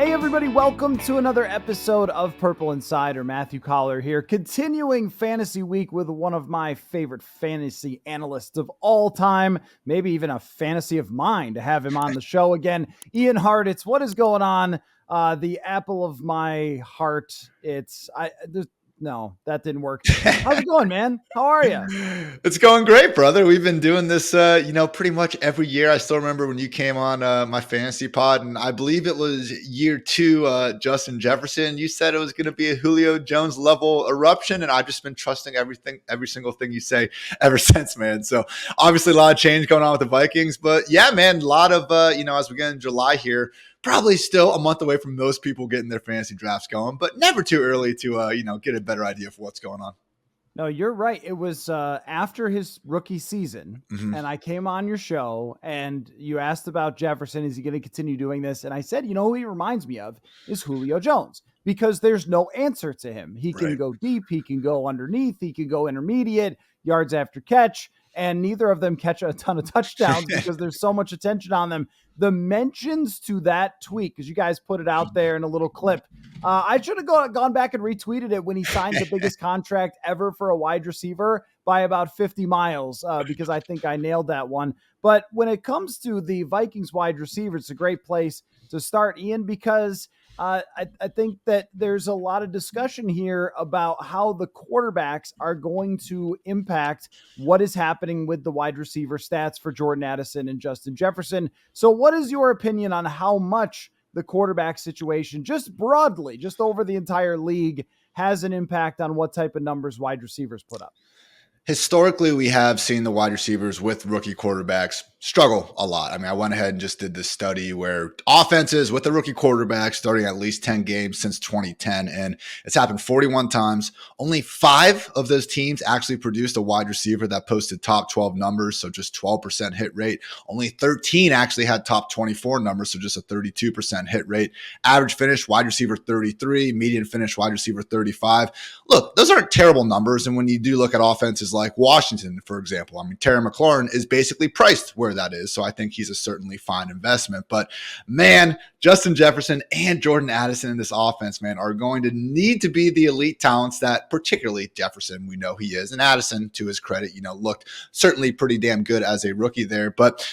Hey everybody, welcome to another episode of Purple Insider. Matthew Coller here, continuing fantasy week with one of my favorite fantasy analysts of all time, maybe even a fantasy of mine to have him on the show again. Ian Hartitz, what is going on? The apple of my heart. No, that didn't work. How's it going, man? How are you? It's going great, brother. We've been doing this, pretty much every year. I still remember when you came on my fantasy pod, and I believe it was year 2, Justin Jefferson. You said it was going to be a Julio Jones level eruption, and I've just been trusting every single thing you say ever since, man. So obviously a lot of change going on with the Vikings, but yeah, man, a lot of, as we get in July here, probably still a month away from most people getting their fantasy drafts going, but never too early to, get a better idea for what's going on. No, you're right. It was after his rookie season, and I came on your show, and you asked about Jefferson. Is he going to continue doing this? And I said, who he reminds me of is Julio Jones, because there's no answer to him. He can go deep. He can go underneath. He can go intermediate, yards after catch. And neither of them catch a ton of touchdowns because there's so much attention on them. The mentions to that tweet, because you guys put it out there in a little clip, I should have gone back and retweeted it when he signed the biggest contract ever for a wide receiver by about 50 miles, because I think I nailed that one. But when it comes to the Vikings wide receiver, it's a great place to start, Ian, because I think that there's a lot of discussion here about how the quarterbacks are going to impact what is happening with the wide receiver stats for Jordan Addison and Justin Jefferson. So what is your opinion on how much the quarterback situation, just broadly, just over the entire league, has an impact on what type of numbers wide receivers put up? Historically, we have seen the wide receivers with rookie quarterbacks struggle a lot. I mean, I went ahead and just did this study where offenses with a rookie quarterback starting at least 10 games since 2010, and it's happened 41 times. Only 5 of those teams actually produced a wide receiver that posted top 12 numbers, so just 12% hit rate. Only 13 actually had top 24 numbers, so just a 32% hit rate. Average finish, wide receiver 33, median finish, wide receiver 35. Look, those aren't terrible numbers, and when you do look at offenses like Washington, for example, I mean, Terry McLaurin is basically priced where that is. So I think he's a certainly fine investment. But man, Justin Jefferson and Jordan Addison in this offense, man, are going to need to be the elite talents that particularly Jefferson, we know he is. And Addison, to his credit, looked certainly pretty damn good as a rookie there. But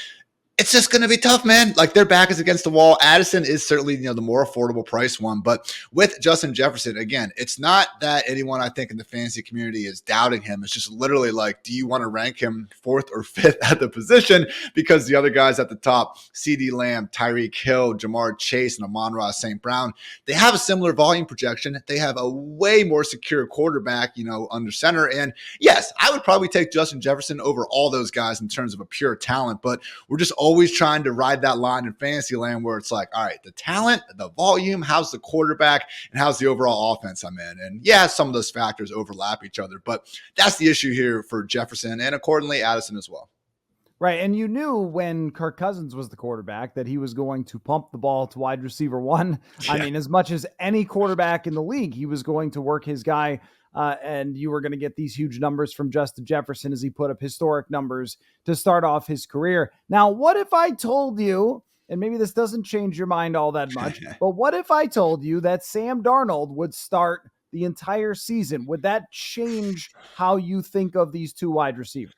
it's just going to be tough, man. Like, their back is against the wall. Addison is certainly, the more affordable price one. But with Justin Jefferson, again, it's not that anyone, I think, in the fantasy community is doubting him. It's just literally like, do you want to rank him 4th or 5th at the position? Because the other guys at the top, CeeDee Lamb, Tyreek Hill, Jamar Chase, and Amon-Ra St. Brown, they have a similar volume projection. They have a way more secure quarterback, under center. And yes, I would probably take Justin Jefferson over all those guys in terms of a pure talent. But we're just always trying to ride that line in fantasy land where it's like, all right, the talent, the volume, how's the quarterback, and how's the overall offense I'm in? And yeah, some of those factors overlap each other, but that's the issue here for Jefferson and accordingly Addison as well. Right. And you knew when Kirk Cousins was the quarterback that he was going to pump the ball to wide receiver 1. Yeah. I mean, as much as any quarterback in the league, he was going to work his guy. And you were going to get these huge numbers from Justin Jefferson as he put up historic numbers to start off his career. Now, what if I told you, and maybe this doesn't change your mind all that much, but what if I told you that Sam Darnold would start the entire season? Would that change how you think of these two wide receivers?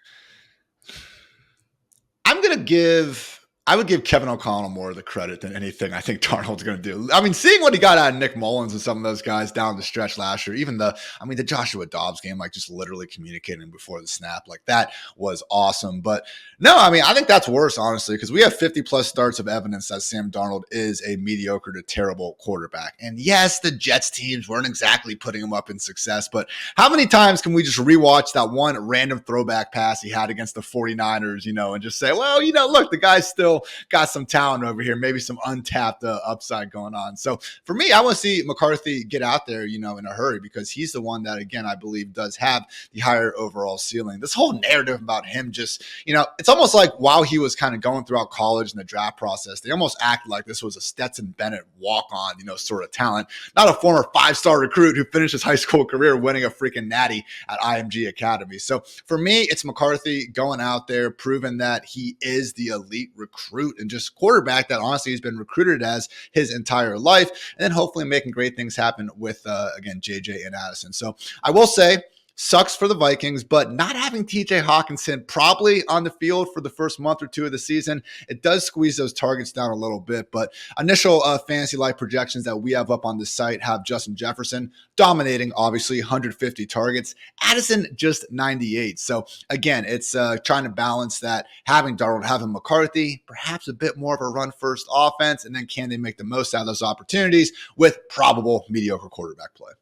I would give Kevin O'Connell more of the credit than anything I think Darnold's going to do. I mean, seeing what he got out of Nick Mullins and some of those guys down the stretch last year, even the Joshua Dobbs game, like just literally communicating before the snap, like that was awesome. But no, I mean, I think that's worse, honestly, because we have 50 plus starts of evidence that Sam Darnold is a mediocre to terrible quarterback. And yes, the Jets teams weren't exactly putting him up in success, but how many times can we just rewatch that one random throwback pass he had against the 49ers, and just say, well, look, the guy's still got some talent over here, maybe some untapped upside going on. So for me, I want to see McCarthy get out there, in a hurry, because he's the one that, again, I believe does have the higher overall ceiling. This whole narrative about him just, it's almost like while he was kind of going throughout college and the draft process, they almost acted like this was a Stetson Bennett walk-on, sort of talent, not a former 5-star recruit who finished his high school career winning a freaking natty at IMG Academy. So for me, it's McCarthy going out there, proving that he is the elite recruit recruit and just quarterback that honestly he's been recruited as his entire life, and then hopefully making great things happen with, again, JJ and Addison. So I will say, sucks for the Vikings, but not having TJ Hawkinson probably on the field for the first month or two of the season, it does squeeze those targets down a little bit. But initial fantasy life projections that we have up on the site have Justin Jefferson dominating, obviously 150 targets, Addison just 98. So again, it's trying to balance that, having Darnold, having McCarthy, perhaps a bit more of a run first offense, and then can they make the most out of those opportunities with probable mediocre quarterback play?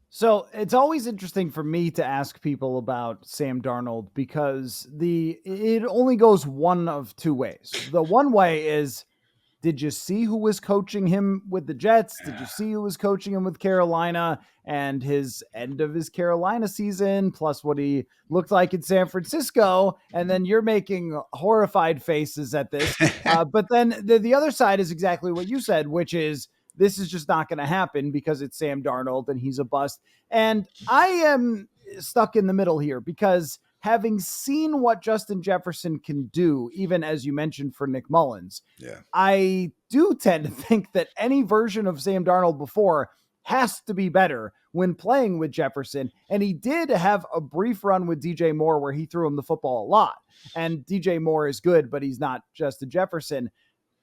So it's always interesting for me to ask people about Sam Darnold because it only goes one of two ways. The one way is, did you see who was coaching him with the Jets? Did you see who was coaching him with Carolina and his end of his Carolina season, plus what he looked like in San Francisco? And then you're making horrified faces at this. But then the other side is exactly what you said, which is, this is just not going to happen because it's Sam Darnold and he's a bust. And I am stuck in the middle here because having seen what Justin Jefferson can do, even as you mentioned for Nick Mullins, I do tend to think that any version of Sam Darnold before has to be better when playing with Jefferson. And he did have a brief run with DJ Moore where he threw him the football a lot. And DJ Moore is good, but he's not Justin Jefferson.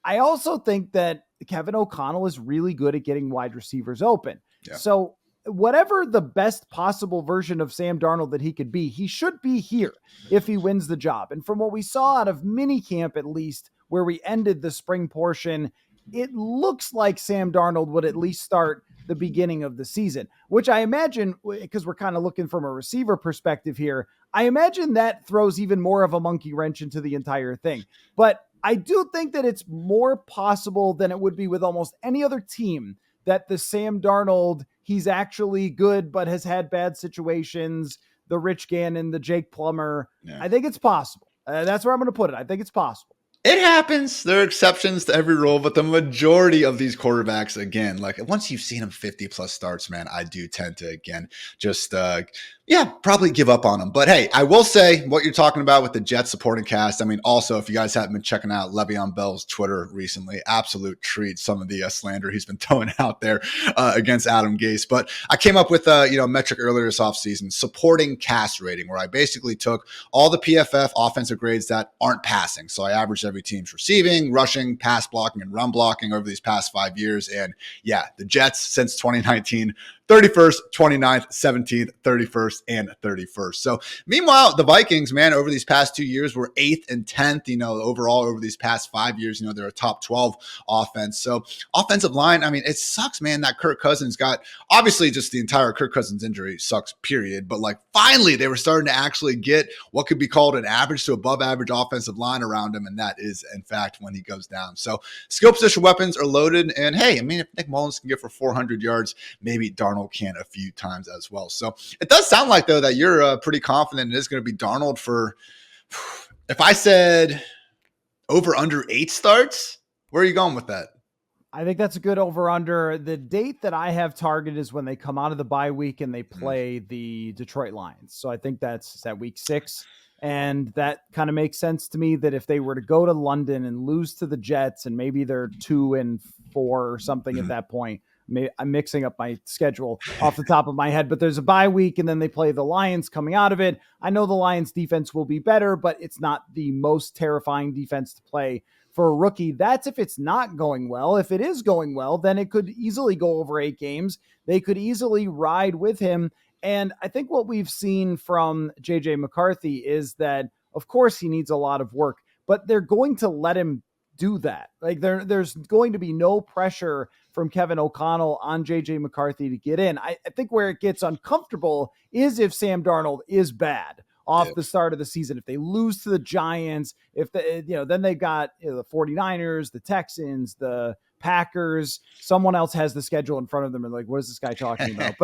I also think that Kevin O'Connell is really good at getting wide receivers open. Yeah. So whatever the best possible version of Sam Darnold that he could be, he should be here if he wins the job. And from what we saw out of minicamp, at least where we ended the spring portion, it looks like Sam Darnold would at least start the beginning of the season, which I imagine, because we're kind of looking from a receiver perspective here, I imagine that throws even more of a monkey wrench into the entire thing. But I do think that it's more possible than it would be with almost any other team that the Sam Darnold, he's actually good, but has had bad situations, the Rich Gannon, the Jake Plummer. Yeah. I think it's possible. That's where I'm going to put it. I think it's possible. It happens. There are exceptions to every rule, but the majority of these quarterbacks, again, like once you've seen them 50 plus starts, man, I do tend to, again, just, probably give up on them. But hey, I will say what you're talking about with the Jets supporting cast. I mean, also, if you guys haven't been checking out Le'Veon Bell's Twitter recently, absolute treat, some of the slander he's been throwing out there against Adam Gase. But I came up with a metric earlier this offseason, supporting cast rating, where I basically took all the PFF offensive grades that aren't passing. So I averaged every team's receiving, rushing, pass blocking, and run blocking over these past 5 years. And yeah, the Jets since 2019, 31st, 29th, 17th, 31st, and 31st. So meanwhile, the Vikings, man, over these past 2 years were 8th and 10th, overall over these past 5 years, they're a top 12 offense. So offensive line, I mean, it sucks, man, that Kirk Cousins got, obviously just the entire Kirk Cousins injury sucks, period. But like finally they were starting to actually get what could be called an average to above average offensive line around him. And that is in fact when he goes down. So skill position weapons are loaded. And hey, I mean, if Nick Mullins can get for 400 yards, maybe Darnold can a few times as well. So it does sound like, though, that you're pretty confident it is going to be Darnold for, if I said over under 8 starts, where are you going with that? I think that's a good over under. The date that I have targeted is when they come out of the bye week and they play the Detroit Lions. So I think that's at week 6. And that kind of makes sense to me that if they were to go to London and lose to the Jets and maybe they're 2-4 or something at that point, I'm mixing up my schedule off the top of my head, but there's a bye week and then they play the Lions coming out of it. I know the Lions defense will be better, but it's not the most terrifying defense to play for a rookie. That's if it's not going well. If it is going well, then it could easily go over 8 games. They could easily ride with him. And I think what we've seen from JJ McCarthy is that, of course, he needs a lot of work, but they're going to let him do that. Like there's going to be no pressure from Kevin O'Connell on JJ McCarthy to get in. I think where it gets uncomfortable is if Sam Darnold is bad off the start of the season. If they lose to the Giants, then they've got the 49ers, the Texans, the Packers, someone else has the schedule in front of them and like, what is this guy talking about?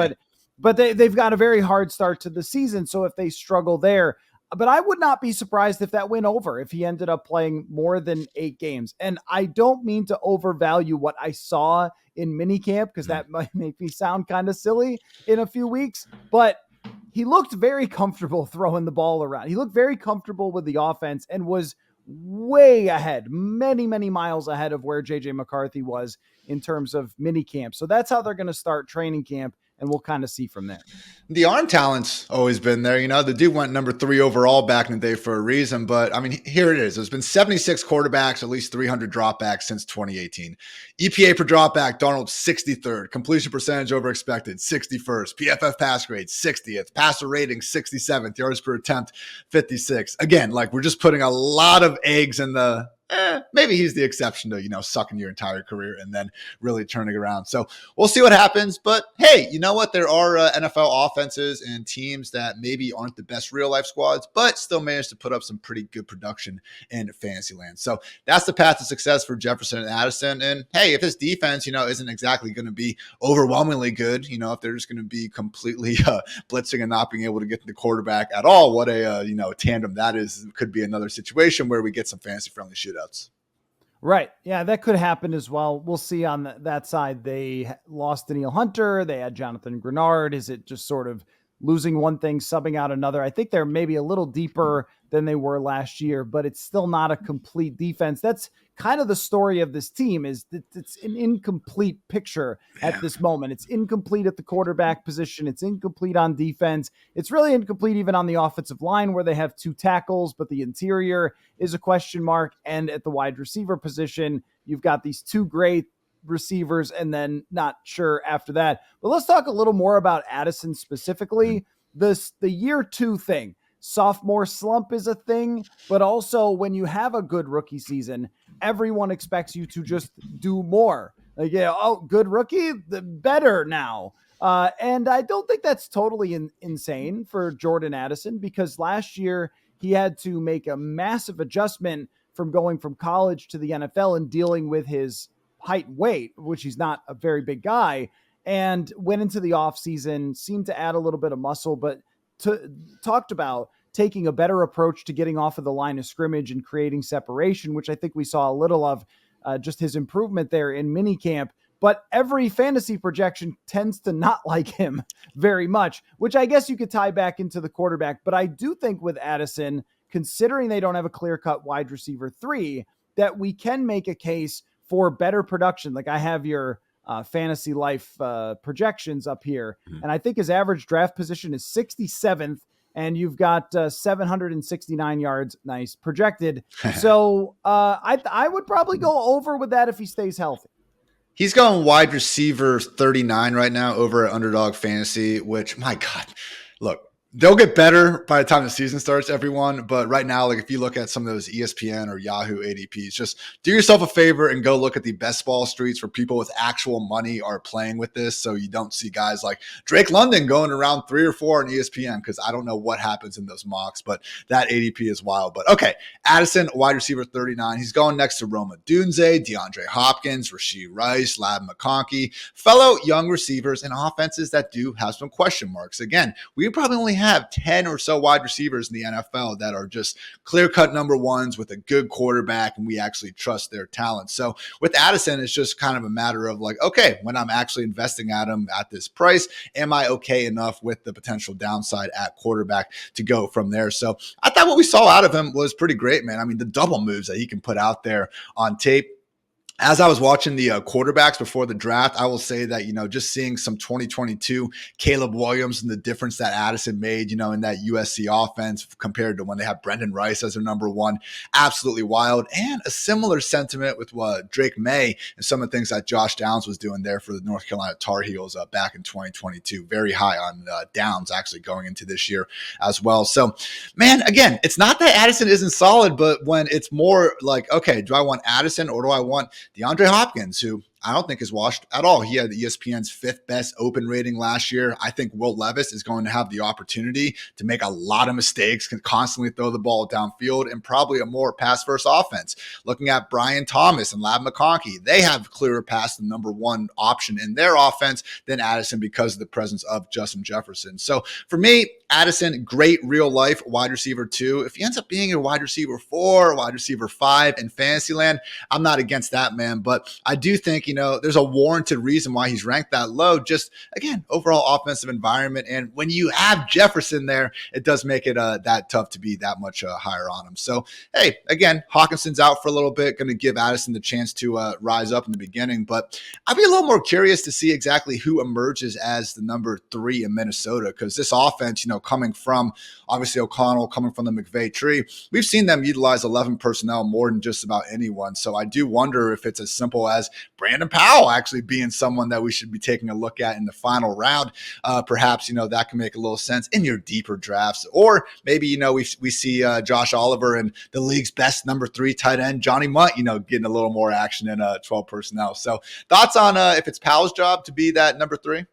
But they've got a very hard start to the season. So if they struggle there, but I would not be surprised if that went over, if he ended up playing more than 8 games. And I don't mean to overvalue what I saw in minicamp, because that might make me sound kind of silly in a few weeks, but he looked very comfortable throwing the ball around. He looked very comfortable with the offense and was way ahead, many, many miles ahead of where JJ McCarthy was in terms of mini camp. So that's how they're going to start training camp, and we'll kind of see from there. The arm talent's always been there. The dude went number 3 overall back in the day for a reason. But I mean, here it is. There's been 76 quarterbacks, at least 300 dropbacks since 2018. EPA per dropback, Darnold 63rd. Completion percentage over expected, 61st. PFF pass grade, 60th. Passer rating, 67th. Yards per attempt, 56. Again, like we're just putting a lot of eggs in the maybe he's the exception to, sucking your entire career and then really turning around. So we'll see what happens. But hey, you know what? There are NFL offenses and teams that maybe aren't the best real life squads, but still manage to put up some pretty good production in fantasy land. So that's the path to success for Jefferson and Addison. And hey, if his defense, isn't exactly going to be overwhelmingly good, if they're just going to be completely blitzing and not being able to get to the quarterback at all, what a tandem that is. Could be another situation where we get some fantasy friendly shootouts. Right. Yeah, that could happen as well. We'll see on that side. They lost Danielle Hunter. They had Jonathan Grenard. Is it just sort of losing one thing, subbing out another? I think they're maybe a little deeper than they were last year, but it's still not a complete defense. That's kind of the story of this team, is that it's an incomplete picture at this moment. It's incomplete at the quarterback position. It's incomplete on defense. It's really incomplete even on the offensive line, where they have 2 tackles, but the interior is a question mark. And at the wide receiver position, you've got these 2 great receivers and then not sure after that. But let's talk a little more about Addison specifically. The year 2 thing. Sophomore slump is a thing, but also when you have a good rookie season, everyone expects you to just do more. Like, good rookie, the better now. And I don't think that's totally insane for Jordan Addison, because last year he had to make a massive adjustment from going from college to the NFL and dealing with his height and weight, which he's not a very big guy, and went into the offseason, seemed to add a little bit of muscle, but talked about taking a better approach to getting off of the line of scrimmage and creating separation, which I think we saw a little of just his improvement there in minicamp. But every fantasy projection tends to not like him very much, which I guess you could tie back into the quarterback. But I do think with Addison, considering they don't have a clear-cut wide receiver 3, that we can make a case for better production. Like, I have your fantasy life projections up here, and I think his average draft position is 67th, and you've got 769 yards, nice, projected. So I would probably go over with that if he stays healthy. He's going wide receiver 39 right now over at Underdog Fantasy, which, my God, look, they'll get better by the time the season starts, everyone. But right now, like if you look at some of those ESPN or Yahoo ADPs, just do yourself a favor and go look at the best ball streets where people with actual money are playing with this. So you don't see guys like Drake London going around 3 or 4 on ESPN, because I don't know what happens in those mocks, but that ADP is wild. But okay, Addison, wide receiver 39. He's going next to Roma Dunze, DeAndre Hopkins, Rashee Rice, Lab McConkey, fellow young receivers and offenses that do have some question marks. Again, we probably only have 10 or so wide receivers in the NFL that are just clear-cut number ones with a good quarterback, and we actually trust their talent. So with Addison, it's just kind of a matter of like, okay, when I'm actually investing at him at this price, am I okay enough with the potential downside at quarterback to go from there? So I thought what we saw out of him was pretty great, man. I mean, the double moves that he can put out there on tape. As I was watching the quarterbacks before the draft, I will say that, just seeing some 2022 Caleb Williams and the difference that Addison made, in that USC offense compared to when they have Brendan Rice as their number 1, absolutely wild. And a similar sentiment with Drake May and some of the things that Josh Downs was doing there for the North Carolina Tar Heels back in 2022. Very high on Downs actually going into this year as well. So, man, again, it's not that Addison isn't solid, but when it's more like, okay, do I want Addison or do I want DeAndre Hopkins, who I don't think is washed at all. He had ESPN's 5th best open rating last year. I think Will Levis is going to have the opportunity to make a lot of mistakes, can constantly throw the ball downfield, and probably a more pass-first offense. Looking at Brian Thomas and Lab McConkey, they have clearer pass the number 1 option in their offense than Addison because of the presence of Justin Jefferson. So for me, Addison, great real life wide receiver 2. If he ends up being a wide receiver 4, wide receiver 5 in Fantasyland, I'm not against that, man. But I do think, there's a warranted reason why he's ranked that low. Just, again, overall offensive environment. And when you have Jefferson there, it does make it that tough to be that much higher on him. So, hey, again, Hawkinson's out for a little bit, going to give Addison the chance to rise up in the beginning. But I'd be a little more curious to see exactly who emerges as the number 3 in Minnesota, because this offense, coming from obviously O'Connell, coming from the McVay tree, we've seen them utilize 11 personnel more than just about anyone. So I do wonder if it's as simple as Brandon Powell actually being someone that we should be taking a look at in the final round. Perhaps, that can make a little sense in your deeper drafts. Or maybe, we see Josh Oliver and the league's best number 3 tight end, Johnny Munt, getting a little more action in 12 personnel. So thoughts on if it's Powell's job to be that number 3?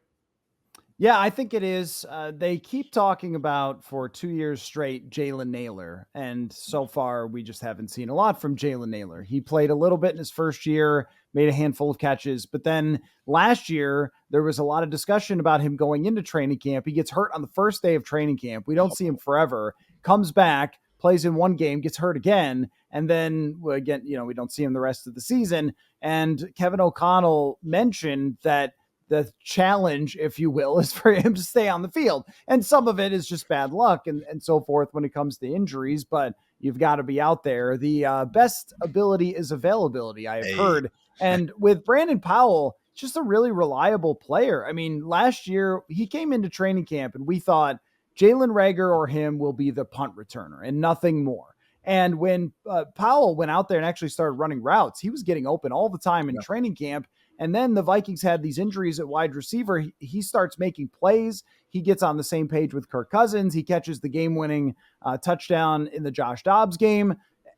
Yeah, I think it is. They keep talking about for 2 years straight Jalen Nailor, and so far we just haven't seen a lot from Jalen Nailor. He played a little bit in his first year, made a handful of catches, but then last year there was a lot of discussion about him going into training camp. He gets hurt on the first day of training camp. We don't see him forever. Comes back, plays in one game, gets hurt again, and then again, we don't see him the rest of the season. And Kevin O'Connell mentioned that the challenge, if you will, is for him to stay on the field. And some of it is just bad luck and so forth when it comes to injuries, but you've got to be out there. The best ability is availability, I have heard. And with Brandon Powell, just a really reliable player. I mean, last year he came into training camp and we thought Jalen Reagor or him will be the punt returner and nothing more. And when Powell went out there and actually started running routes, he was getting open all the time in training camp. And then the Vikings had these injuries at wide receiver. He starts making plays. He gets on the same page with Kirk Cousins. He catches the game-winning touchdown in the Josh Dobbs game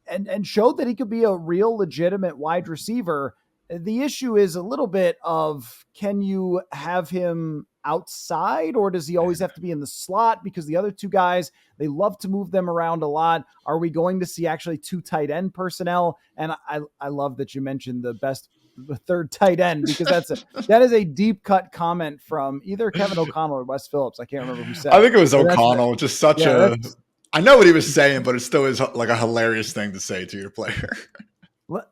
and showed that he could be a real legitimate wide receiver. The issue is a little bit of, can you have him outside, or does he always have to be in the slot? Because the other 2 guys, they love to move them around a lot. Are we going to see actually 2 tight end personnel? And I love that you mentioned the 3rd tight end, because that is a deep cut comment from either Kevin O'Connell or Wes Phillips. I can't remember who said it. I think it was O'Connell. Just such I know what he was saying, but it still is like a hilarious thing to say to your player.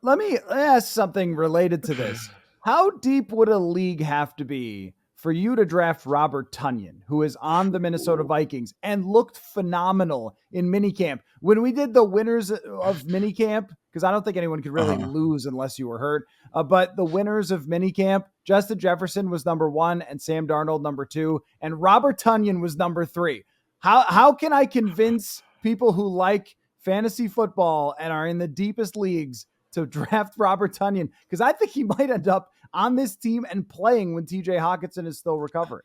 Let me ask something related to this. How deep would a league have to be for you to draft Robert Tonyan, who is on the Minnesota Vikings and looked phenomenal in minicamp? When we did the winners of minicamp, because I don't think anyone could really lose unless you were hurt, but the winners of minicamp, Justin Jefferson was number 1 and Sam Darnold number 2, and Robert Tonyan was number 3. How can I convince people who like fantasy football and are in the deepest leagues to draft Robert Tonyan? Because I think he might end up on this team and playing when TJ Hawkinson is still recovering.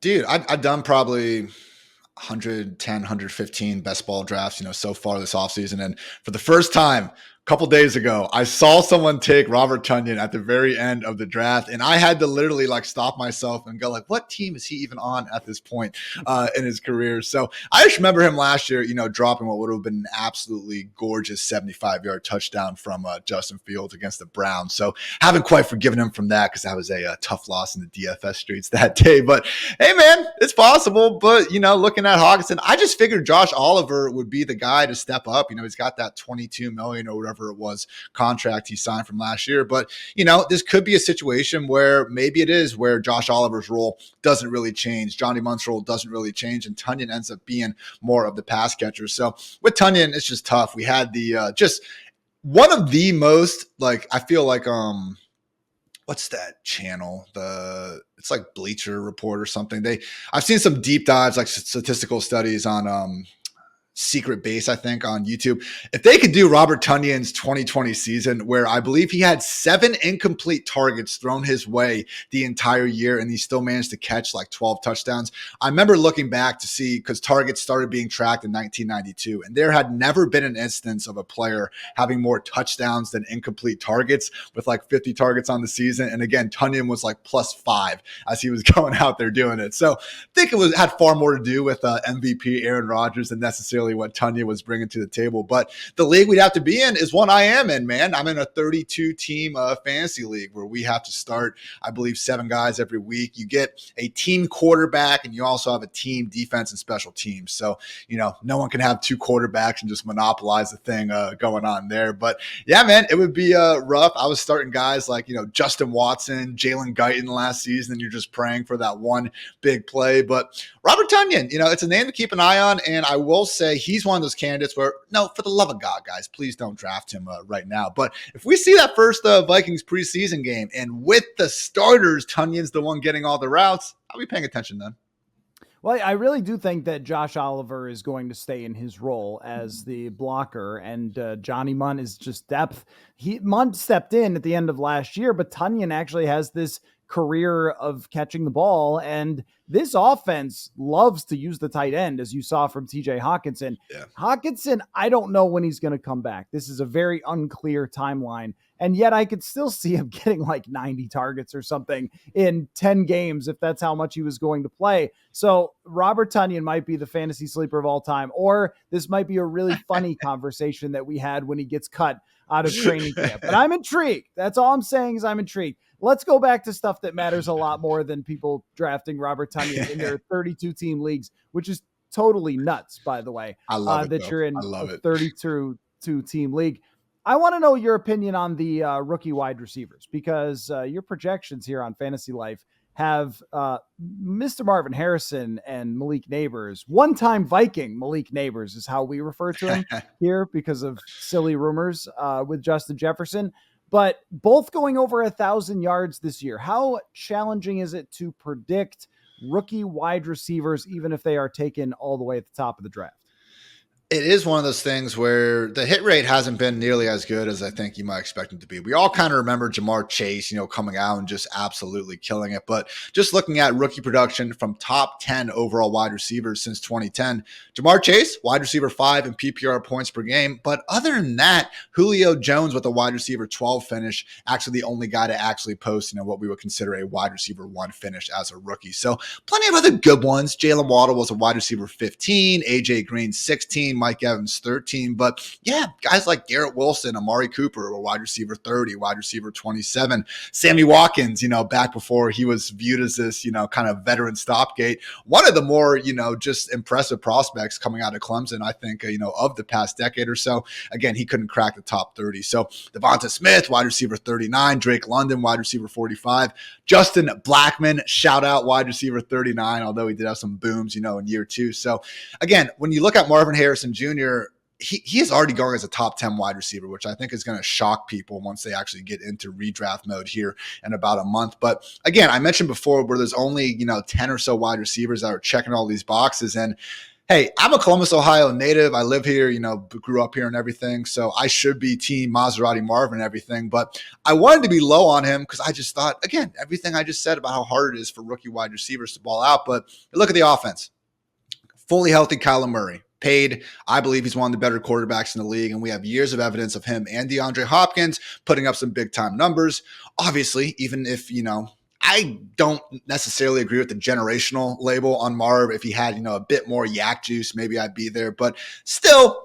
Dude, I've done probably 110, 115 best ball drafts, so far this offseason. And for the first time, couple days ago, I saw someone take Robert Tonyan at the very end of the draft, and I had to literally stop myself and go what team is he even on at this point in his career? So I just remember him last year, dropping what would have been an absolutely gorgeous 75-yard touchdown from Justin Fields against the Browns. So haven't quite forgiven him from that, because that was a tough loss in the DFS streets that day. But hey, man, it's possible. But looking at Hawkinson, I just figured Josh Oliver would be the guy to step up. He's got that $22 million or whatever it was contract he signed from last year. But, this could be a situation where maybe it is where Josh Oliver's role doesn't really change. Johnny Munt's role doesn't really change, and Tonyan ends up being more of the pass catcher. So with Tonyan, it's just tough. We had the just one of the most, I feel like, what's that channel? It's like Bleacher Report or something. I've seen some deep dives, statistical studies on Secret Base, I think, on YouTube. If they could do Robert Tonyan's 2020 season, where I believe he had 7 incomplete targets thrown his way the entire year, and he still managed to catch 12 touchdowns. I remember looking back to see, because targets started being tracked in 1992, and there had never been an instance of a player having more touchdowns than incomplete targets, with 50 targets on the season. And again, Tonyan was +5 as he was going out there doing it. So I think it had far more to do with MVP Aaron Rodgers than necessarily necessarily what Tanya was bringing to the table. But the league we'd have to be in is one I am in, man. I'm in a 32-team fantasy league where we have to start, I believe, 7 guys every week. You get a team quarterback, and you also have a team defense and special teams. So, no one can have 2 quarterbacks and just monopolize the thing going on there. But yeah, man, it would be rough. I was starting guys like, Justin Watson, Jalen Guyton last season, and you're just praying for that one big play. But Robert Tonyan, it's a name to keep an eye on. And I will say he's one of those candidates where, no, for the love of God, guys, please don't draft him right now. But if we see that first Vikings preseason game and with the starters, Tonyan's the one getting all the routes, I'll be paying attention then. Well, I really do think that Josh Oliver is going to stay in his role as the blocker, and Johnny Mundt is just depth. Mundt stepped in at the end of last year, but Tonyan actually has this career of catching the ball, and this offense loves to use the tight end, as you saw from TJ Hawkinson. Yeah. Hawkinson, I don't know when he's going to come back. This is a very unclear timeline, and yet I could still see him getting like 90 targets or something in 10 games if that's how much he was going to play. So Robert Tonyan might be the fantasy sleeper of all time, or this might be a really funny conversation that we had when he gets cut out of training camp. But I'm intrigued. That's all I'm saying is I'm intrigued. Let's go back to stuff that matters a lot more than people drafting Robert Tonyan in their 32-team leagues, which is totally nuts, by the way. I love it, that you're in a 32-team league. I want to know your opinion on the rookie wide receivers, because your projections here on Fantasy Life have Mr. Marvin Harrison and Malik Nabers. One-time Viking Malik Nabers is how we refer to him here because of silly rumors with Justin Jefferson. But both going over 1,000 yards this year. How challenging is it to predict rookie wide receivers, even if they are taken all the way at the top of the draft? It is one of those things where the hit rate hasn't been nearly as good as I think you might expect it to be. We all kind of remember Jamar Chase, coming out and just absolutely killing it. But just looking at rookie production from top 10 overall wide receivers since 2010, Jamar Chase, wide receiver 5 in PPR points per game. But other than that, Julio Jones with a wide receiver 12 finish, actually the only guy to actually post, what we would consider a wide receiver 1 finish as a rookie. So plenty of other good ones. Jalen Waddle was a wide receiver 15, AJ Green 16, Mike Evans 13. But yeah, guys like Garrett Wilson, Amari Cooper were wide receiver 30, wide receiver 27. Sammy Watkins, back before he was viewed as this, kind of veteran stopgate. One of the more, just impressive prospects coming out of Clemson, I think, of the past decade or so. Again, he couldn't crack the top 30. So Devonta Smith, wide receiver 39, Drake London, wide receiver 45, Justin Blackman, shout out, wide receiver 39, although he did have some booms, in year 2. So again, when you look at Marvin Harrison Jr., he is already going as a top 10 wide receiver, which I think is going to shock people once they actually get into redraft mode here in about a month. But again, I mentioned before where there's only, 10 or so wide receivers that are checking all these boxes. And hey, I'm a Columbus, Ohio native. I live here, grew up here and everything. So I should be team Maserati Marvin and everything. But I wanted to be low on him because I just thought, again, everything I just said about how hard it is for rookie wide receivers to ball out. But look at the offense. Fully healthy Kyler Murray. Paid. I believe he's one of the better quarterbacks in the league, and we have years of evidence of him and DeAndre Hopkins putting up some big-time numbers. Obviously, even if, I don't necessarily agree with the generational label on Marv. If he had, a bit more yak juice, maybe I'd be there. But still,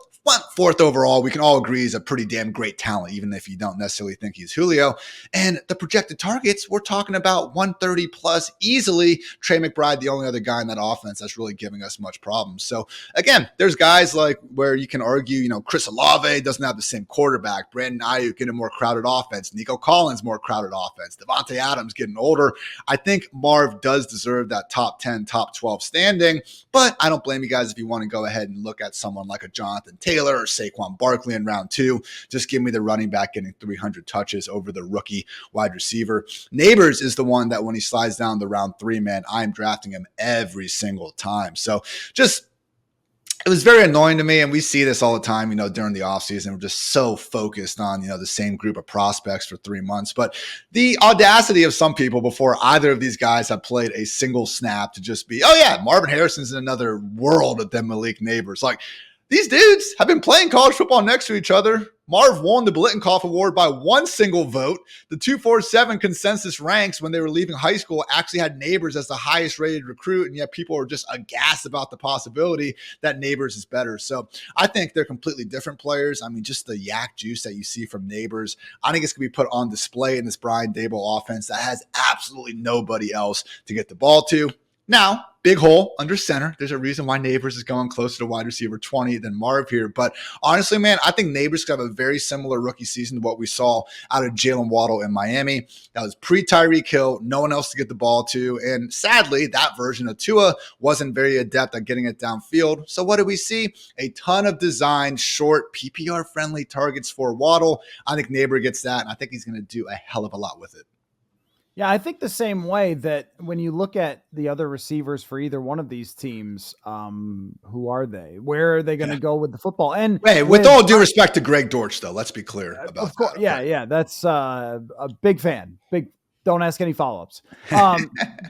4th overall, we can all agree he's a pretty damn great talent, even if you don't necessarily think he's Julio. And the projected targets, we're talking about 130 plus easily. Trey McBride, the only other guy in that offense that's really giving us much problems. So again, there's guys like where you can argue, Chris Olave doesn't have the same quarterback. Brandon Ayuk in a more crowded offense. Nico Collins, more crowded offense. Devontae Adams getting older. I think Marv does deserve that top 10, top 12 standing, but I don't blame you guys if you want to go ahead and look at someone like a Jonathan Taylor or Saquon Barkley in round 2. Just give me the running back getting 300 touches over the rookie wide receiver. Nabers is the one that when he slides down the round 3, man, I'm drafting him every single time. So just it was very annoying to me, and we see this all the time, during the offseason. We're just so focused on, the same group of prospects for 3 months. But the audacity of some people before either of these guys have played a single snap to just be, oh yeah, Marvin Harrison's in another world than Malik Nabers. Like, These dudes have been playing college football next to each other. Marv won the Blittenkoff Award by one single vote. The 247 consensus ranks when they were leaving high school actually had Nabers as the highest rated recruit, and yet people were just aghast about the possibility that Nabers is better. So I think they're completely different players. I mean, just the yak juice that you see from Nabers, I think it's going to be put on display in this Brian Daboll offense that has absolutely nobody else to get the ball to. Now, big hole under center. There's a reason why Nabers is going closer to wide receiver 20 than Marv here. But honestly, man, I think Nabers could have a very similar rookie season to what we saw out of Jalen Waddle in Miami. That was pre-Tyreek Hill, no one else to get the ball to. And sadly, that version of Tua wasn't very adept at getting it downfield. So what do we see? A ton of designed, short, PPR-friendly targets for Waddle. I think Nabers gets that, and I think he's going to do a hell of a lot with it. Yeah, I think the same way that when you look at the other receivers for either one of these teams, who are they? Where are they going to go with the football? And hey, with all due respect to Greg Dortch, though, let's be clear about of course, that. Yeah, that's a big fan. Don't ask any follow-ups.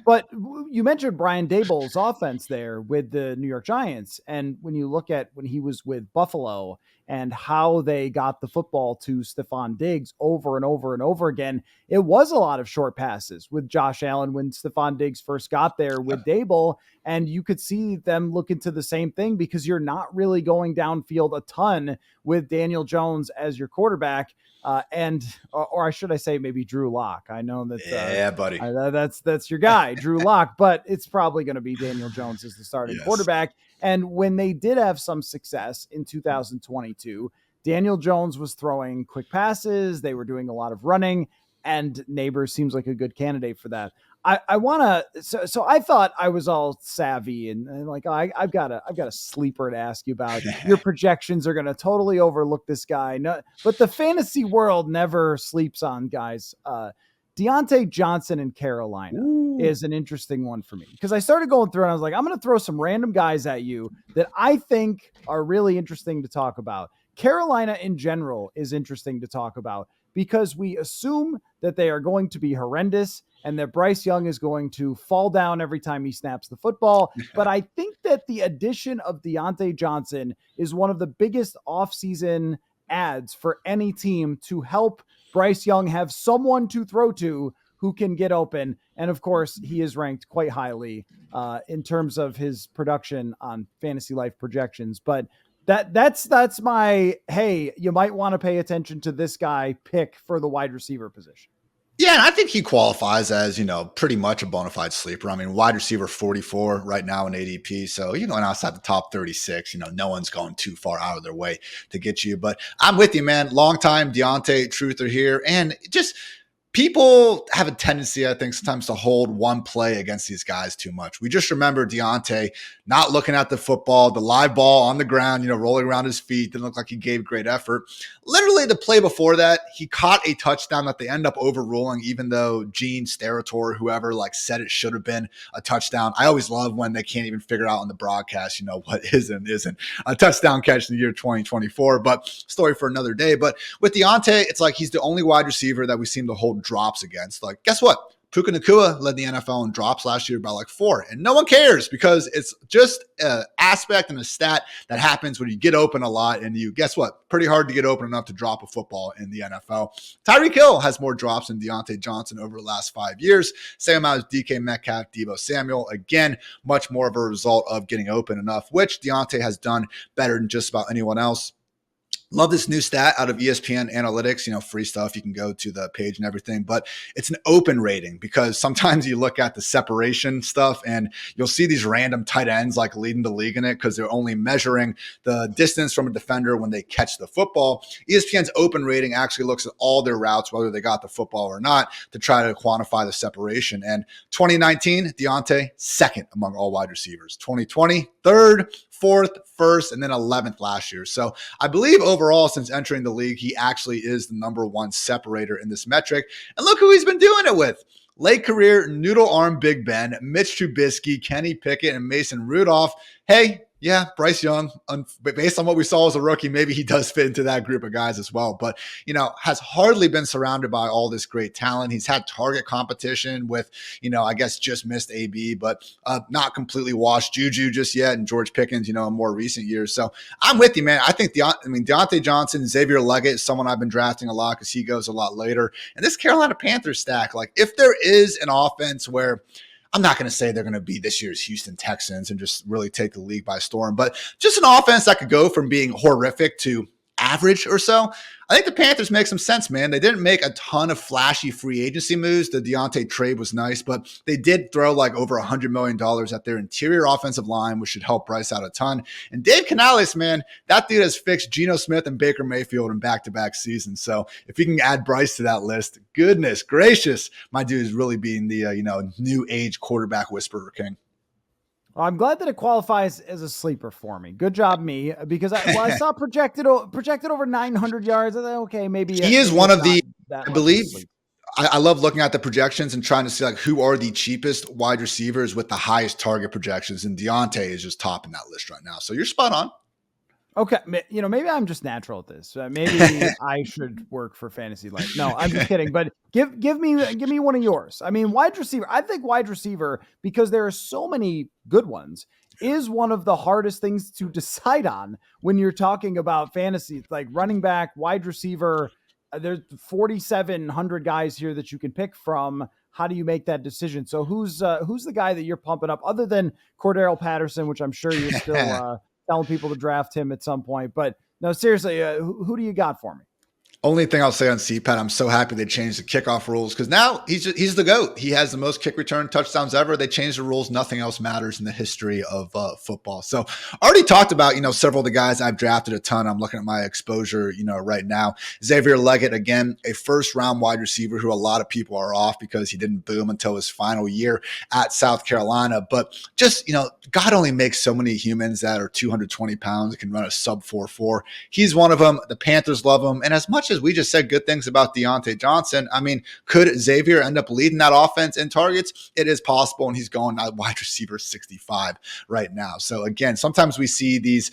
But you mentioned Brian Daboll's offense there with the New York Giants. And when you look at when he was with Buffalo and how they got the football to Stephon Diggs over and over and over again, it was a lot of short passes with Josh Allen when Stephon Diggs first got there with Daboll. And you could see them look into the same thing because you're not really going downfield a ton with Daniel Jones as your quarterback. Or should I say maybe Drew Lock? I know that, buddy, that's your guy, Drew Lock, but it's probably going to be Daniel Jones as the starting quarterback. And when they did have some success in 2022, Daniel Jones was throwing quick passes. They were doing a lot of running, and Nabers seems like a good candidate for that. I want to, so I thought I was all savvy and like, I've got a sleeper to ask you about. Your projections are going to totally overlook this guy. No, but the fantasy world never sleeps on guys. Deontay Johnson in Carolina is an interesting one for me because I started going through and I was like, I'm going to throw some random guys at you that I think are really interesting to talk about. Carolina in general is interesting to talk about because we assume that they are going to be horrendous and that Bryce Young is going to fall down every time he snaps the football. But I think that the addition of Deontay Johnson is one of the biggest offseason adds for any team to help Bryce Young have someone to throw to who can get open. And of course, he is ranked quite highly in terms of his production on Fantasy Life projections. But that's my, hey, you might want to pay attention to this guy pick for the wide receiver position. Yeah, and I think he qualifies as, pretty much a bona fide sleeper. I mean, wide receiver 44 right now in ADP. So you're going outside the top 36. No one's going too far out of their way to get you. But I'm with you, man. Longtime Deontay truther here. And just people have a tendency, I think, sometimes to hold one play against these guys too much. We just remember Deontay not looking at the football, the live ball on the ground, rolling around his feet. Didn't look like he gave great effort. Literally the play before that, he caught a touchdown that they end up overruling, even though Gene Steratore, whoever said it should have been a touchdown. I always love when they can't even figure out on the broadcast, what isn't a touchdown catch in the year 2024, but story for another day. But with Deontay, it's like he's the only wide receiver that we seem to hold drops against. Guess what? Puka Nacua led the NFL in drops last year by 4, and no one cares because it's just an aspect and a stat that happens when you get open a lot, and guess what? Pretty hard to get open enough to drop a football in the NFL. Tyreek Hill has more drops than Deontay Johnson over the last 5 years. Same amount as DK Metcalf, Deebo Samuel. Again, much more of a result of getting open enough, which Deontay has done better than just about anyone else. Love this new stat out of ESPN Analytics, free stuff. You can go to the page and everything, but it's an open rating because sometimes you look at the separation stuff and you'll see these random tight ends leading the league in it because they're only measuring the distance from a defender when they catch the football. ESPN's open rating actually looks at all their routes, whether they got the football or not, to try to quantify the separation. And 2019, Deontay, second among all wide receivers. 2020, third, fourth, first, and then 11th last year. So I believe overall, since entering the league, he actually is the number one separator in this metric. And look who he's been doing it with. Late career noodle arm Big Ben, Mitch Trubisky, Kenny Pickett, and Mason Rudolph. Hey, Yeah, Bryce Young, but based on what we saw as a rookie, maybe he does fit into that group of guys as well. But, has hardly been surrounded by all this great talent. He's had target competition with, I guess just missed AB, but not completely washed Juju just yet. And George Pickens, in more recent years. So I'm with you, man. I think Deontay Johnson, Xavier Leggett is someone I've been drafting a lot because he goes a lot later. And this Carolina Panthers stack, like if there is an offense where I'm not going to say they're going to be this year's Houston Texans and just really take the league by storm, but just an offense that could go from being horrific to average or so. I think the Panthers make some sense, man. They didn't make a ton of flashy free agency moves. The Deontay trade was nice, but they did throw like over $100 million at their interior offensive line, which should help Bryce out a ton. And Dave Canales, man, that dude has fixed Geno Smith and Baker Mayfield in back-to-back seasons. So if you can add Bryce to that list, goodness gracious, my dude is really being the new age quarterback whisperer king. Well, I'm glad that it qualifies as a sleeper for me. Good job, me, because I saw projected over 900 yards. I thought, okay, maybe he is one of the. I believe I love looking at the projections and trying to see like who are the cheapest wide receivers with the highest target projections, and Deontay is just topping that list right now. So you're spot on. Okay, maybe I'm just natural at this. Maybe I should work for Fantasy Life. No, I'm just kidding. But give me one of yours. I mean, wide receiver. I think wide receiver, because there are so many good ones, is one of the hardest things to decide on when you're talking about fantasy. Like running back, wide receiver. There's 4,700 guys here that you can pick from. How do you make that decision? So who's the guy that you're pumping up other than Cordarrelle Patterson, which I'm sure you're still telling people to draft him at some point? But no, seriously, who do you got for me? Only thing I'll say on CPAT, I'm so happy they changed the kickoff rules because now he's the GOAT. He has the most kick return touchdowns ever. They changed the rules. Nothing else matters in the history of football. So I already talked about, several of the guys I've drafted a ton. I'm looking at my exposure, right now. Xavier Leggett, again, a first round wide receiver who a lot of people are off because he didn't boom until his final year at South Carolina. But just, God only makes so many humans that are 220 pounds that can run a sub 4.4. He's one of them. The Panthers love him. And as much as we just said good things about Deontay Johnson, I mean, could Xavier end up leading that offense in targets? It is possible, and he's going at wide receiver 65 right now. So again, sometimes we see these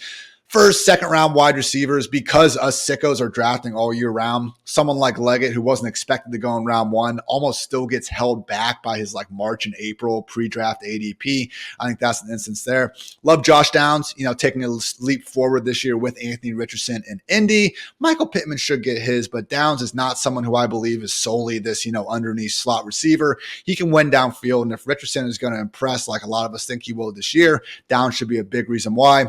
first, second round wide receivers because us sickos are drafting all year round. Someone like Leggett, who wasn't expected to go in round one, almost still gets held back by his like March and April pre-draft ADP. I think that's an instance there. Love Josh Downs, taking a leap forward this year with Anthony Richardson in Indy. Michael Pittman should get his, but Downs is not someone who I believe is solely this, underneath slot receiver. He can win downfield, and if Richardson is going to impress like a lot of us think he will this year, Downs should be a big reason why.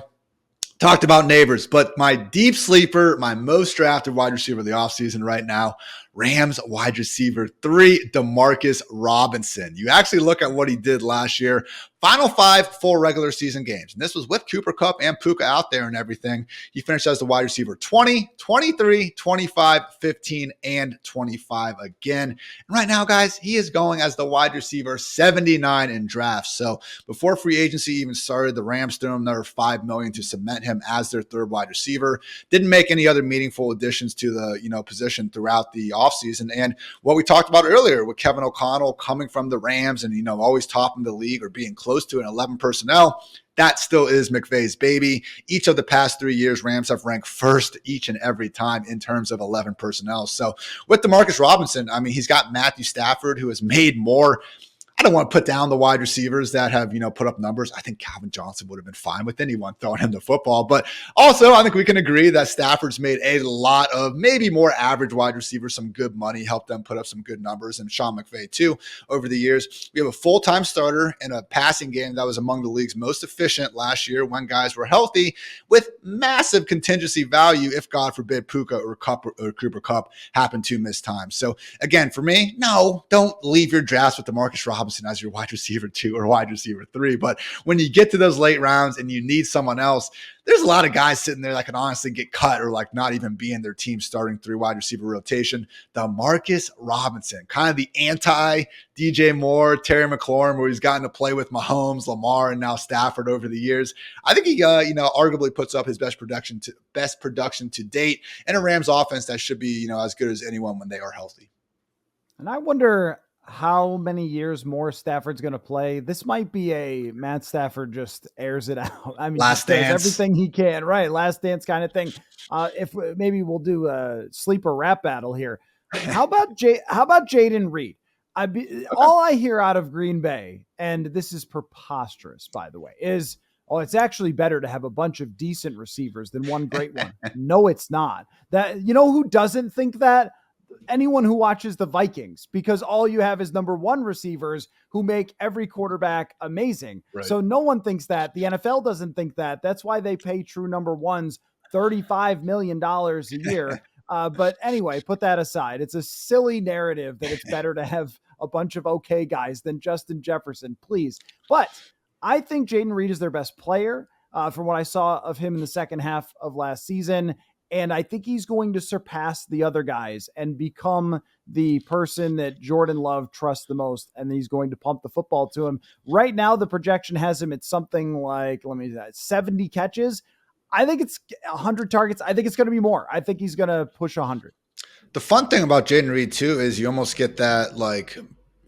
Talked about Nabers, but my deep sleeper, my most drafted wide receiver of the offseason right now, Rams wide receiver 3, Demarcus Robinson. You actually look at what he did last year. Final 5 full regular season games. And this was with Cooper Kupp and Puka out there and everything. He finished as the wide receiver 20, 23, 25, 15, and 25 again. And right now, guys, he is going as the wide receiver 79 in drafts. So before free agency even started, the Rams threw him another $5 million to cement him as their third wide receiver. Didn't make any other meaningful additions to the position throughout the offseason. And what we talked about earlier with Kevin O'Connell coming from the Rams and always topping the league or being close to an 11 personnel, that still is McVay's baby. Each of the past 3 years, Rams have ranked first each and every time in terms of 11 personnel. So with Demarcus Robinson, I mean, he's got Matthew Stafford, who has made more. I don't want to put down the wide receivers that have, put up numbers. I think Calvin Johnson would have been fine with anyone throwing him the football. But also, I think we can agree that Stafford's made a lot of maybe more average wide receivers some good money, helped them put up some good numbers, and Sean McVay too over the years. We have a full-time starter in a passing game that was among the league's most efficient last year when guys were healthy, with massive contingency value if, God forbid, Puka or Cooper Kupp happened to miss time. So again, for me, no, don't leave your drafts with Demarcus Robinson as your wide receiver 2 or wide receiver 3. But when you get to those late rounds and you need someone else, there's a lot of guys sitting there that can honestly get cut or like not even be in their team starting 3 wide receiver rotation. Demarcus Robinson, kind of the anti DJ Moore, Terry McLaurin, where he's gotten to play with Mahomes, Lamar, and now Stafford over the years. I think he, arguably puts up his best production to date in a Rams offense that should be, as good as anyone when they are healthy. And I wonder how many years more Stafford's going to play. This might be a Matt Stafford just airs it out. I mean, Last just does dance. everything he can, right? Last dance kind of thing. If maybe we'll do a sleeper rap battle here. How about Jaden Reed? All I hear out of Green Bay, and this is preposterous, by the way, is it's actually better to have a bunch of decent receivers than one great one. No, it's not. That, you know who doesn't think that? Anyone who watches the Vikings, because all you have is number one receivers who make every quarterback amazing. Right. So no one thinks that. The NFL doesn't think that. That's why they pay true number ones $35 million a year. But anyway, put that aside. It's a silly narrative that it's better to have a bunch of okay guys than Justin Jefferson, please. But I think Jaden Reed is their best player from what I saw of him in the second half of last season. And I think he's going to surpass the other guys and become the person that Jordan Love trusts the most. And he's going to pump the football to him. Right now, the projection has him at something like, 70 catches. I think it's 100 targets. I think it's going to be more. I think he's going to push 100. The fun thing about Jaden Reed, too, is you almost get that, like,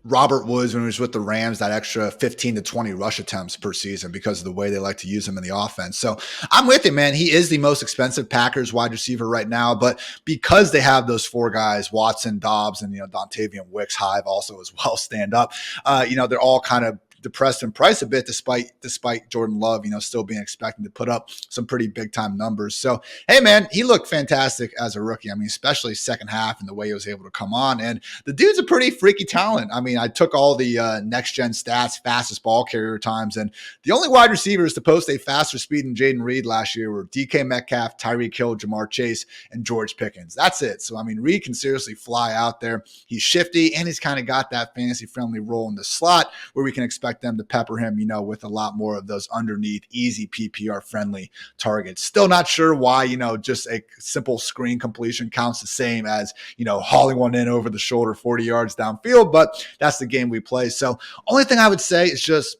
Robert Woods, when he was with the Rams, that extra 15 to 20 rush attempts per season because of the way they like to use him in the offense. So I'm with you, man. He is the most expensive Packers wide receiver right now, but because they have those four guys, Watson, Dobbs, and, Dontavian Wicks, Hive also as well, stand up, they're all kind of depressed in price a bit despite Jordan Love, still being expected to put up some pretty big time numbers. So, hey man, he looked fantastic as a rookie. I mean, especially second half and the way he was able to come on. And the dude's a pretty freaky talent. I mean, I took all the next gen stats, fastest ball carrier times, and the only wide receivers to post a faster speed than Jaden Reed last year were DK Metcalf, Tyreek Hill, Jamar Chase, and George Pickens. That's it. So, I mean, Reed can seriously fly out there. He's shifty, and he's kind of got that fantasy friendly role in the slot where we can expect them to pepper him, with a lot more of those underneath easy PPR friendly targets. Still not sure why, just a simple screen completion counts the same as, hauling one in over the shoulder 40 yards downfield, but that's the game we play. So only thing I would say is just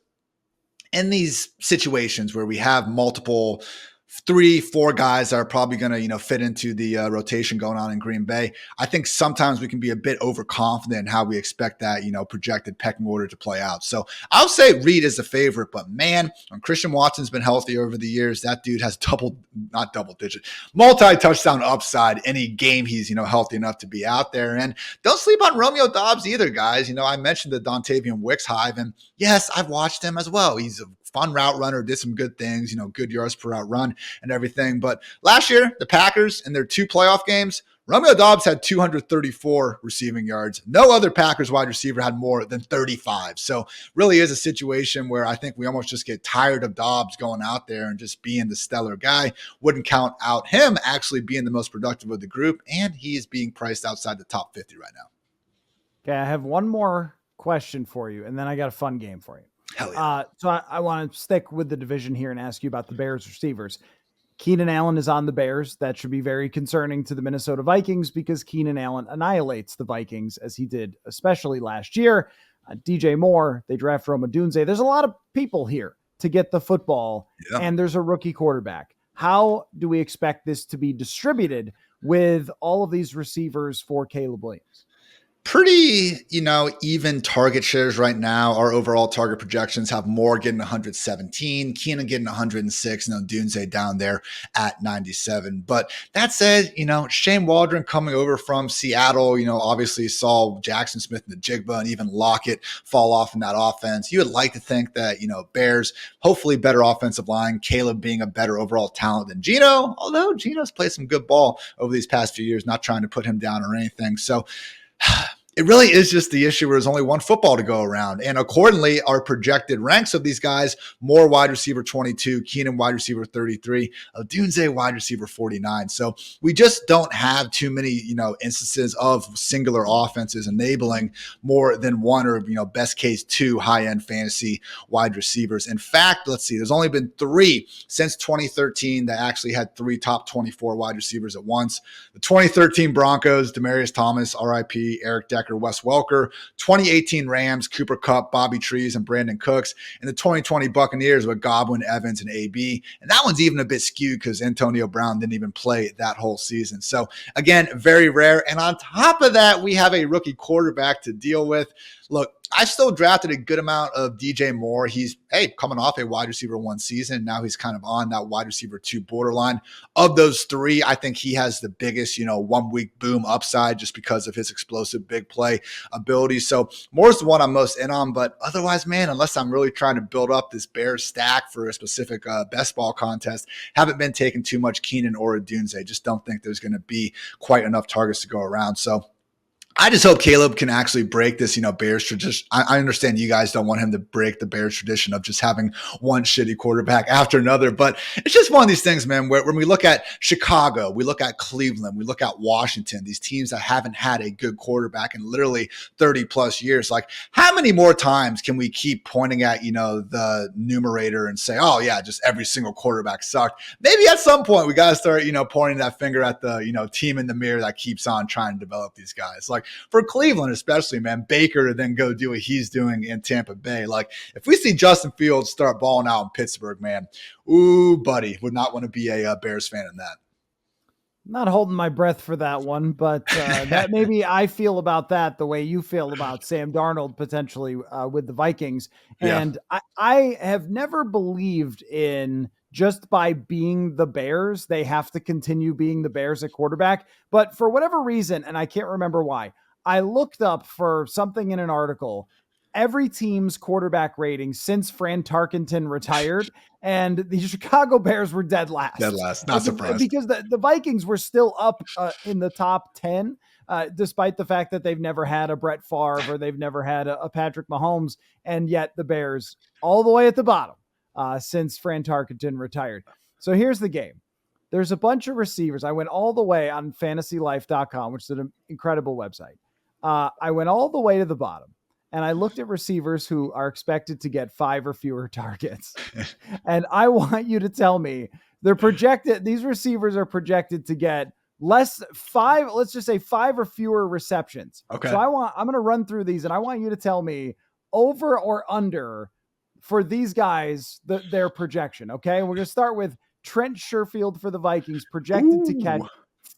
in these situations where we have multiple 3-4 guys that are probably going to, fit into the rotation going on in Green Bay. I think sometimes we can be a bit overconfident in how we expect that, projected pecking order to play out. So I'll say Reed is the favorite, but man, when Christian Watson's been healthy over the years, that dude has multi-touchdown upside any game he's, healthy enough to be out there. And don't sleep on Romeo Doubs either, guys. I mentioned the Dontavian Wicks Hive, and yes, I've watched him as well. He's a fun route runner, did some good things, good yards per route run and everything. But last year, the Packers in their 2 playoff games, Romeo Doubs had 234 receiving yards. No other Packers wide receiver had more than 35. So really is a situation where I think we almost just get tired of Doubs going out there and just being the stellar guy. Wouldn't count out him actually being the most productive of the group, and he is being priced outside the top 50 right now. Okay, I have one more question for you, and then I got a fun game for you. Hell yeah. So I want to stick with the division here and ask you about the Bears receivers. Keenan Allen is on the Bears. That should be very concerning to the Minnesota Vikings because Keenan Allen annihilates the Vikings as he did, especially last year. DJ Moore, they draft Rome Odunze. There's a lot of people here to get the football, and there's a rookie quarterback. How do we expect this to be distributed with all of these receivers for Caleb Williams? Pretty, even target shares right now. Our overall target projections have Moore getting 117, Keenan getting 106, and Odunze down there at 97. But that said, Shane Waldron coming over from Seattle, obviously saw Jackson Smith and the Jigba and even Lockett fall off in that offense. You would like to think that, Bears, hopefully better offensive line, Caleb being a better overall talent than Geno, although Geno's played some good ball over these past few years, not trying to put him down or anything. So it really is just the issue where there's only one football to go around. And accordingly, our projected ranks of these guys, Moore wide receiver 22, Keenan wide receiver 33, Odunze wide receiver 49. So we just don't have too many, instances of singular offenses enabling more than one or, best case 2 high-end fantasy wide receivers. In fact, let's see, there's only been 3 since 2013 that actually had 3 top 24 wide receivers at once. The 2013 Broncos, Demaryius Thomas, RIP, Eric Decker, linebacker Wes Welker, 2018 Rams, Cooper Kupp, Bobby Trees, and Brandon Cooks, and the 2020 Buccaneers with Godwin, Evans, and AB. And that one's even a bit skewed because Antonio Brown didn't even play that whole season. So again, very rare. And on top of that, we have a rookie quarterback to deal with. Look, I still drafted a good amount of DJ Moore. He's, coming off a wide receiver 1 season. Now he's kind of on that wide receiver 2 borderline. Of those 3, I think he has the biggest, 1 week boom upside just because of his explosive big play ability. So Moore's the one I'm most in on. But otherwise, man, unless I'm really trying to build up this Bears stack for a specific best ball contest, haven't been taking too much Keenan or Odunze. Just don't think there's going to be quite enough targets to go around. So I just hope Caleb can actually break this, Bears tradition. I understand you guys don't want him to break the Bears tradition of just having one shitty quarterback after another, but it's just one of these things, man, where when we look at Chicago, we look at Cleveland, we look at Washington, these teams that haven't had a good quarterback in literally 30 plus years. Like, how many more times can we keep pointing at, the numerator and say, oh yeah, just every single quarterback sucked? Maybe at some point we got to start, pointing that finger at the, team in the mirror that keeps on trying to develop these guys. Like, for Cleveland especially, man, Baker to then go do what he's doing in Tampa Bay. Like, if we see Justin Fields start balling out in Pittsburgh, man, ooh, buddy, would not want to be a Bears fan in that. Not holding my breath for that one, but that maybe I feel about that the way you feel about Sam Darnold potentially with the Vikings. And I have never believed in just by being the Bears, they have to continue being the Bears at quarterback. But for whatever reason, and I can't remember why, I looked up for something in an article, every team's quarterback rating since Fran Tarkenton retired, and the Chicago Bears were dead last. Dead last. Not surprised. Because the Vikings were still up in the top 10, despite the fact that they've never had a Brett Favre or they've never had a Patrick Mahomes, and yet the Bears all the way at the bottom since Fran Tarkenton retired. So here's the game. There's a bunch of receivers. I went all the way on fantasylife.com, which is an incredible website. I went all the way to the bottom. And I looked at receivers who are expected to get 5 or fewer targets. And I want you to tell me these receivers are projected to get let's just say 5 or fewer receptions. Okay. So I'm going to run through these and I want you to tell me over or under for these guys, their projection. Okay. We're going to start with Trent Sherfield for the Vikings, projected to catch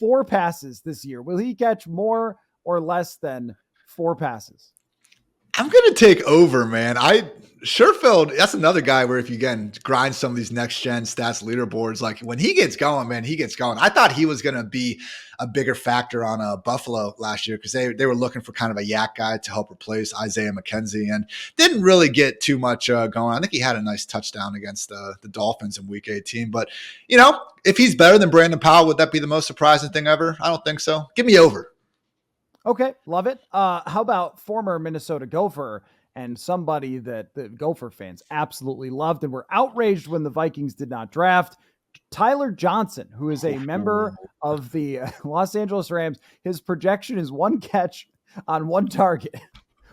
4 passes this year. Will he catch more or less than 4 passes? I'm going to take over, man. Sherfield, that's another guy where if you, again, grind some of these next-gen stats leaderboards, like when he gets going, man, he gets going. I thought he was going to be a bigger factor on Buffalo last year because they were looking for kind of a yak guy to help replace Isaiah McKenzie and didn't really get too much going. I think he had a nice touchdown against the Dolphins in Week 18. But, if he's better than Brandon Powell, would that be the most surprising thing ever? I don't think so. Give me over. Okay, love it. How about former Minnesota Gopher and somebody that the Gopher fans absolutely loved and were outraged when the Vikings did not draft? Tyler Johnson, who is a member of the Los Angeles Rams. His projection is 1 catch on 1 target.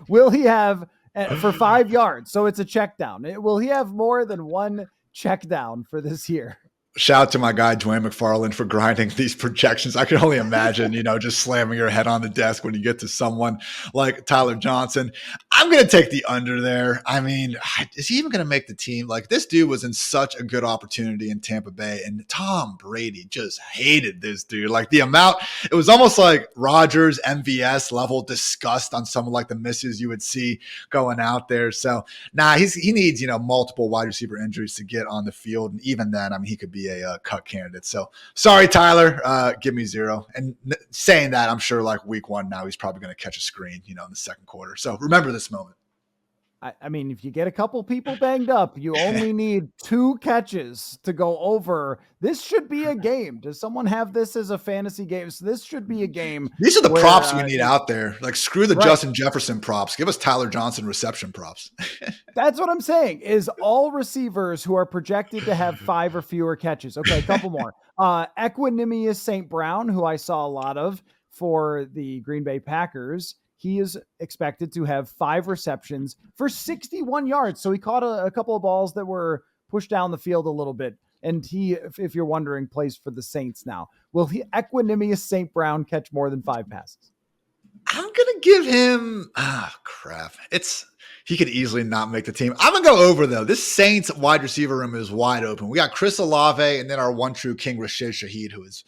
Will he have for 5 yards? So it's a check down. Will he have more than 1 check down for this year? Shout out to my guy, Dwayne McFarland, for grinding these projections. I can only imagine, just slamming your head on the desk when you get to someone like Tyler Johnson. I'm going to take the under there. I mean, is he even going to make the team? Like, this dude was in such a good opportunity in Tampa Bay, and Tom Brady just hated this dude. Like, the amount, it was almost like Rodgers MVS level disgust on some of like the misses you would see going out there. So, he needs, multiple wide receiver injuries to get on the field. And even then, I mean, he could be a cut candidate. So sorry, Tyler, give me 0. And saying that, I'm sure like week 1 now, he's probably going to catch a screen, in the second quarter. So remember this moment. I mean, if you get a couple people banged up, you only need 2 catches to go over. This should be a game. Does someone have this as a fantasy game? So this should be a game. These are the props we need out there. Like, screw the Justin Jefferson props. Give us Tyler Johnson reception props. That's what I'm saying, is all receivers who are projected to have 5 or fewer catches. Okay, a couple more. Equanimous St. Brown, who I saw a lot of for the Green Bay Packers. He is expected to have 5 receptions for 61 yards. So he caught a couple of balls that were pushed down the field a little bit. And he, if you're wondering, plays for the Saints now. Will Equanimous St. Brown catch more than 5 passes? I'm gonna give him. Crap! He could easily not make the team. I'm gonna go over though. This Saints wide receiver room is wide open. We got Chris Olave and then our one true king Rashid Shaheed, who is.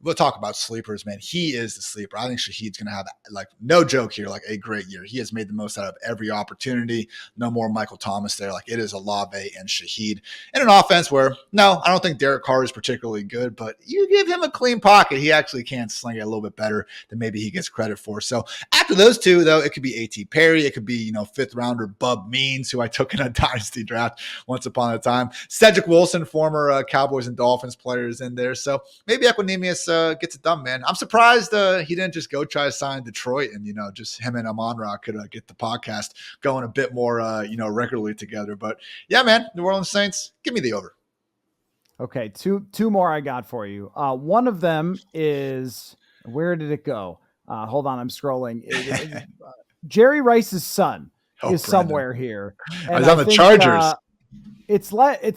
We'll talk about sleepers, man. He is the sleeper. I think Shaheed's going to have, like, no joke here, like a great year. He has made the most out of every opportunity. No more Michael Thomas there. Like, it is Olave and Shaheed in an offense where, no, I don't think Derek Carr is particularly good, but you give him a clean pocket. He actually can sling it a little bit better than maybe he gets credit for. So after those two, though, it could be A.T. Perry. It could be, fifth rounder Bub Means, who I took in a dynasty draft once upon a time. Cedric Wilson, former Cowboys and Dolphins players in there. So maybe Equinemius gets it done, man. I'm surprised he didn't just go try to sign Detroit and, just him and Amon-Ra could get the podcast going a bit more, regularly together. But yeah, man, New Orleans Saints, give me the over. Okay, two more I got for you. One of them is, where did it go? Hold on, I'm scrolling. Jerry Rice's son is somewhere here. And I was on the Chargers. It's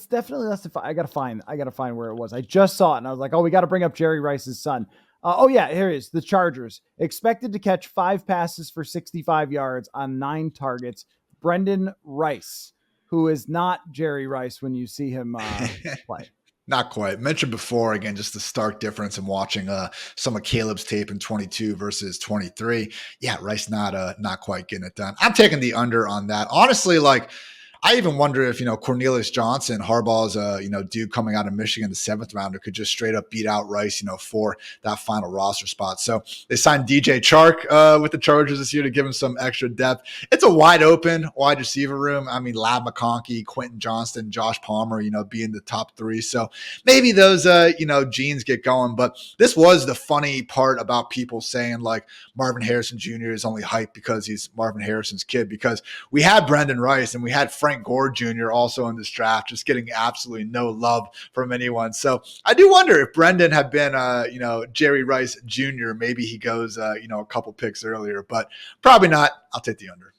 definitely less than 5. I gotta find where it was. I just saw it and I was like, oh, we got to bring up Jerry Rice's son. Oh yeah, here it is. The Chargers expected to catch 5 passes for 65 yards on 9 targets. Brendan Rice, who is not Jerry Rice when you see him play. Not quite. Mentioned before, again, just the stark difference in watching some of Caleb's tape in 22 versus 23. Yeah, Rice not quite getting it done. I'm taking the under on that. Honestly, like, I even wonder if, Cornelius Johnson, Harbaugh's, dude coming out of Michigan, the 7th rounder, could just straight up beat out Rice, for that final roster spot. So they signed DJ Chark with the Chargers this year to give him some extra depth. It's a wide open wide receiver room. I mean, Lab McConkey, Quentin Johnston, Josh Palmer, being the top 3. So maybe those, genes get going. But this was the funny part about people saying, like, Marvin Harrison Jr. is only hyped because he's Marvin Harrison's kid, because we had Brendan Rice and we had Frank Gore Jr. also in this draft, just getting absolutely no love from anyone. So I do wonder if Brendan had been, Jerry Rice Jr., maybe he goes, a couple picks earlier, but probably not. I'll take the under.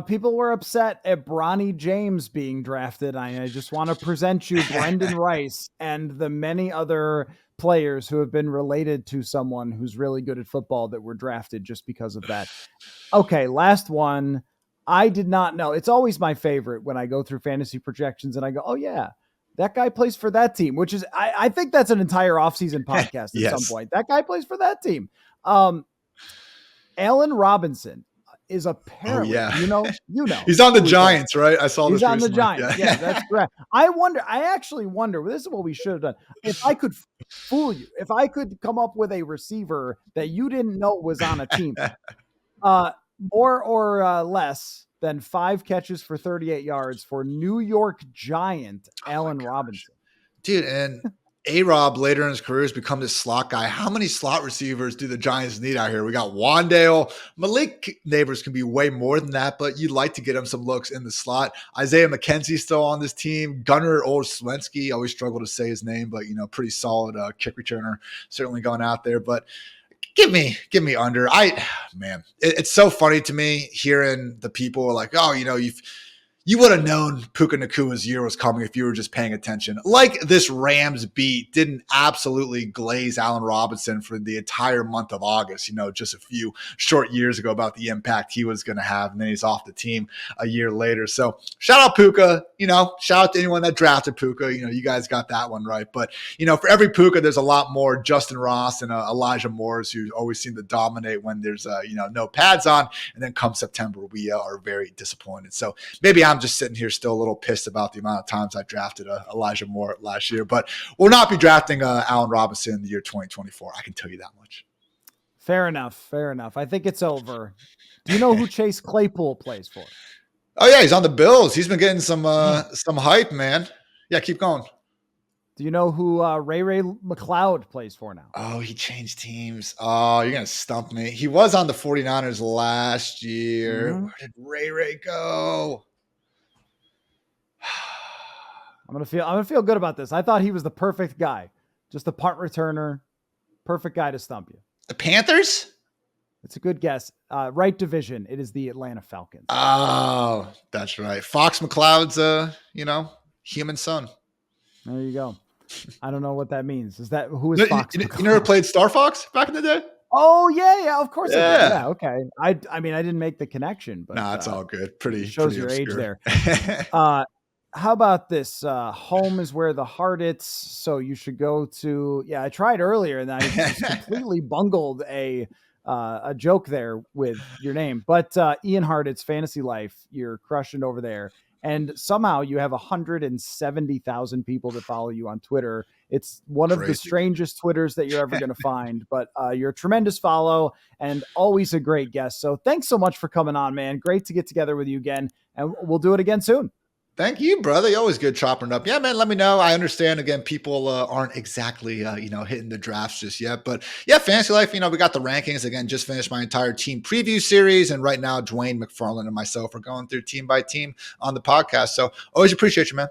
People were upset at Bronny James being drafted. I just want to present you Brendan Rice and the many other players who have been related to someone who's really good at football that were drafted just because of that. Okay, last one. I did not know. It's always my favorite when I go through fantasy projections and I go, oh yeah, that guy plays for that team, which is, I think that's an entire offseason podcast at some point. That guy plays for that team. Allen Robinson is apparently, he's on the Giants, right? I saw this. He's on the Giants. Yeah, that's correct. I actually wonder, this is what we should have done. If I could fool you, if I could come up with a receiver that you didn't know was on a team, more or less than 5 catches for 38 yards for New York Giant Allen Robinson. Dude, and A-Rob later in his career has become this slot guy. How many slot receivers do the Giants need out here? We got Wandale. Malik Nabers can be way more than that, but you'd like to get him some looks in the slot. Isaiah McKenzie still on this team. Gunnar Olszewski, always struggle to say his name, but, pretty solid kick returner, certainly going out there. But Give me under. It's so funny to me hearing the people like, oh, you would have known Puka Nakua's year was coming if you were just paying attention. Like this Rams beat didn't absolutely glaze Allen Robinson for the entire month of August, just a few short years ago about the impact he was going to have. And then he's off the team a year later. So shout out Puka, shout out to anyone that drafted Puka. You guys got that one right. But, for every Puka, there's a lot more Justin Ross and Elijah Moores who always seem to dominate when there's, no pads on. And then come September, we are very disappointed. So maybe I'm just sitting here still a little pissed about the amount of times I drafted Elijah Moore last year, but we'll not be drafting Allen Robinson in the year 2024. I can tell you that much. Fair enough. I think it's over. Do you know who Chase Claypool plays for? Oh yeah, he's on the Bills. He's been getting some hype, man. Yeah, keep going. Do you know who Ray McLeod plays for now? Oh, he changed teams. Oh, you're going to stump me. He was on the 49ers last year. Mm-hmm. Where did Ray go? I'm gonna feel good about this. I thought he was the perfect guy, just a punt returner, perfect guy to stump you. The Panthers? It's a good guess. Right division. It is the Atlanta Falcons. Oh, that's right. Fox McCloud's, human son. There you go. I don't know what that means. Is that who is Fox? You never played Star Fox back in the day? Oh yeah, of course I did. Yeah. Yeah, okay. I mean, I didn't make the connection, but Nah, it's all good. it Pretty shows your age obscure. there. How about this? Home is where the Hartitz, so you should go to. Yeah, I tried earlier and I just completely bungled a joke there with your name. But Ian Hartitz, Fantasy Life, you're crushing over there. And somehow you have 170,000 people that follow you on Twitter. It's one of the Crazy. strangest Twitters that you're ever going to find, but you're a tremendous follow and always a great guest. So thanks so much for coming on, man. Great to get together with you again, and we'll do it again soon. Thank you, brother. You're always good chopping it up. Yeah, man, let me know. I understand. Again, people aren't exactly, hitting the drafts just yet. But yeah, Fantasy Life, we got the rankings. Again, just finished my entire team preview series. And right now, Dwayne McFarland and myself are going through team by team on the podcast. So always appreciate you, man.